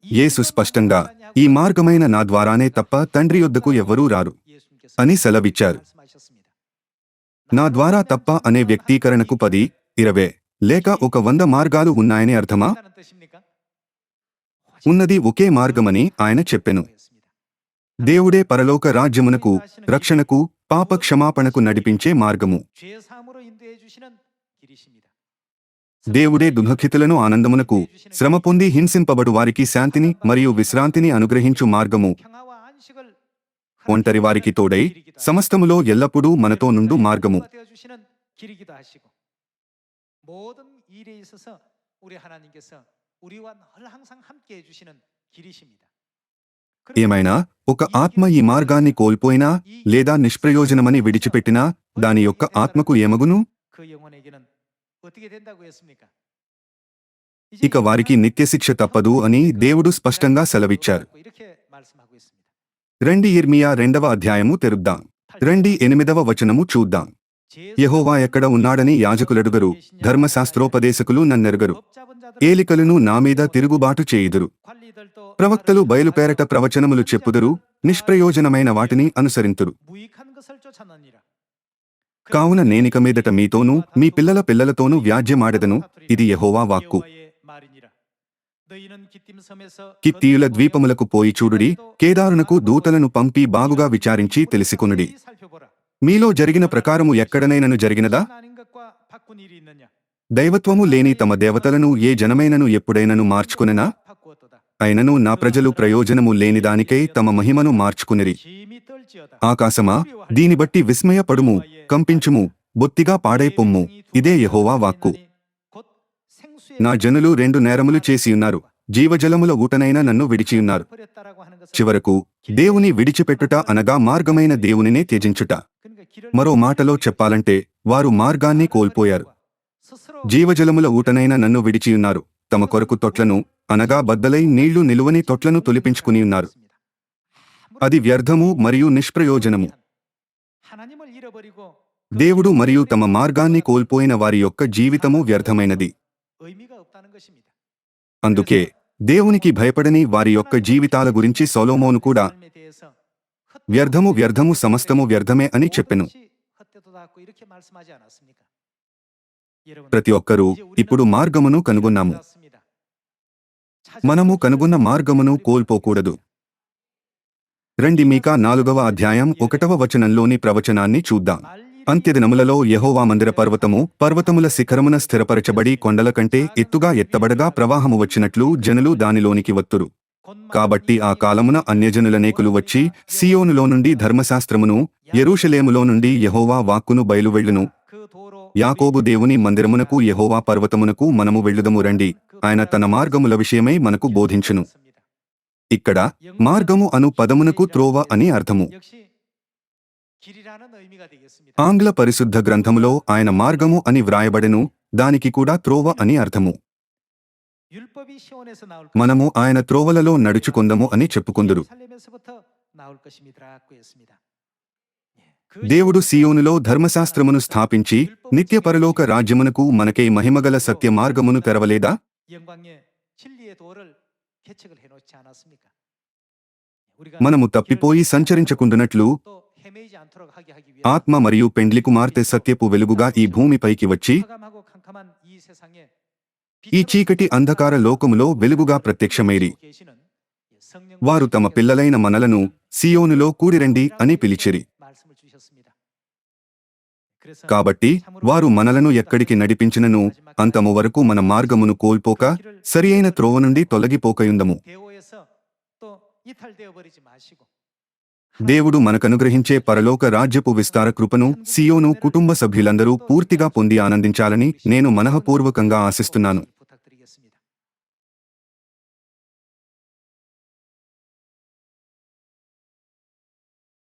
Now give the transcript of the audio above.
యేసు స్పష్టంగా ఈ మార్గమైన నా ద్వారానే తప్ప తండ్రి యొద్దకు ఎవ్వరూ రారు అని సెలవిచ్చారు. నా ద్వారా తప్ప అనే వ్యక్తీకరణకు 10, 20 లేక 100 మార్గాలు ఉన్నాయని అర్థమా? ఉన్నది ఒకే మార్గమని ఆయన చెప్పెను. దేవుడే పరలోక రాజ్యమునకు, రక్షణకు, పాప క్షమాపణకు నడిపించే మార్గము. దేవుడే దుఃఖితులను ఆనందమునకు, శ్రమ పొంది హింసింపబడు వారికి శాంతిని మరియు విశ్రాంతిని అనుగ్రహించు మార్గము. ఒంటరి వారికి తోడై సమస్తములో ఎల్లప్పుడూ మనతో నుండు మార్గము. ఏమైనా ఒక ఆత్మ ఈ మార్గాన్ని కోల్పోయినా లేదా నిష్ప్రయోజనమని విడిచిపెట్టినా దాని యొక్క ఆత్మకు ఏమగును? ఇక వారికి నిత్యశిక్ష తప్పదు అని దేవుడు స్పష్టంగా సెలవిచ్చారు. రండి యిర్మీయా 2వ అధ్యాయము తెరుద్దాం. రండి 8వ వచనము చూద్దాం. యెహోవా ఎక్కడ ఉన్నాడని యాజకులడుగరు, ధర్మశాస్త్రోపదేశకులు నన్నెరుగరు. ఏలికలను నా మీద తిరుగుబాటు చేయుదురు. ప్రవక్తలు బయలుపేరట ప్రవచనములు చెప్పుదురు, నిష్ప్రయోజనమైన వాటిని అనుసరింతురు. కావున నేనిక మీదట మీతోనూ మీ పిల్లల పిల్లలతోనూ వ్యాజ్యమాడెదను. ఇది యెహోవా వాక్కు. కిత్తీయుల ద్వీపములకు పోయి చూడుడి, కేదారునకు దూతలను పంపి బాగుగా విచారించి తెలిసికొనుడి. మీలో జరిగిన ప్రకారము ఎక్కడనైనను జరిగినదా? దైవత్వము లేని తమ దేవతలను ఏ జనమైనను ఎప్పుడైనను మార్చుకొనెనా? అయినను నా ప్రజలు ప్రయోజనము లేనిదానికై తమ మహిమను మార్చుకునిరి. ఆకాశమా, దీని బట్టి విస్మయపడుము, కంపించుము, బొత్తిగా పాడైపొమ్ము. ఇదే యెహోవా వాక్కు. నా జనులు 2 నేరములు చేసియున్నారు, జీవజలముల ఊటనైనా నన్ను విడిచియున్నారు. చివరకు దేవుని విడిచిపెట్టుట అనగా మార్గమైన దేవునినే త్యజించుట. మరో మాటలో చెప్పాలంటే వారు మార్గాన్ని కోల్పోయారు. జీవజలముల ఊటనైనా నన్ను విడిచియున్నారు, తమ కొరకు తొట్లను అనగా బద్దలై నీళ్లు నిలువని తొట్లను తొలిపించుకునియున్నారు. అది వ్యర్థము మరియు నిష్ప్రయోజనము. దేవుడు మరియు తమ మార్గాన్ని కోల్పోయిన వారి యొక్క జీవితము వ్యర్థమైనది. అందుకే దేవునికి భయపడని వారి యొక్క జీవితాల గురించి సొలొమోను కూడా వ్యర్థము వ్యర్థము సమస్తము వ్యర్థమే అని చెప్పెను. ప్రతి ఒక్కరూ ఇప్పుడు మార్గమును కనుగొన్నాము. మనము కనుగొన్న మార్గమును కోల్పోకూడదు. రండి మీకా 4వ అధ్యాయం 1వ వచనంలోని ప్రవచనాన్ని చూద్దాం. అంత్యదినములలో యెహోవా మందిర పర్వతముల శిఖరమున స్థిరపరచబడి కొండల కంటే ఎత్తుగా ఎత్తబడగా ప్రవాహము వచ్చినట్లు జనులు దానిలోనికి వత్తురు. కాబట్టి ఆ కాలమున అన్యజనులనేకులు వచ్చి సీయోనులో నుండి ధర్మశాస్త్రమును, యెరూషలేములో నుండి యెహోవా వాక్కును బయలువెళ్ళును. యాకోబు దేవుని మందిరమునకు, యెహోవా పర్వతమునకు మనము వెళ్ళుదము రండి. ఆయన తన మార్గముల విషయమై మనకు బోధించును. ఇక్కడ మార్గము అను పదమునకు త్రోవ అని అర్థము. ఆంగ్ల పరిశుద్ధ గ్రంథములో ఆయన మార్గము అని వ్రాయబడెను, దానికి కూడా త్రోవ అని అర్థము. మనము ఆయన త్రోవలలో నడుచుకొందము అని చెప్పుకొందురు. దేవుడు సీయోనులో ధర్మశాస్త్రమును స్థాపించి నిత్య పరలోక రాజ్యమునకు మనకై మహిమగల సత్య మార్గమును తెరవలేదా? మనము తప్పిపోయి సంచరించకుండునట్లు ఆత్మ మరియు పెండ్లి కుమార్తె సత్యపు వెలుగుగా ఈ భూమిపైకి వచ్చి ఈ చీకటి అంధకార లోకములో వెలుగుగా ప్రత్యక్షమైరి. వారు తమ పిల్లలైన మనలను సీయోనులో కూడిరండి అని పిలిచిరి. కాబట్టి వారు మనలను ఎక్కడికి నడిపించినను అంతము వరకు మన మార్గమును కోల్పోక సరియైన త్రోవ నుండి తొలగిపోకయుందము. దేవుడు మనకనుగ్రహించే పరలోక రాజ్యపు విస్తార కృపను సీయోను కుటుంబ సభ్యులందరూ పూర్తిగా పొంది ఆనందించాలని నేను మనఃపూర్వకంగా ఆశిస్తున్నాను.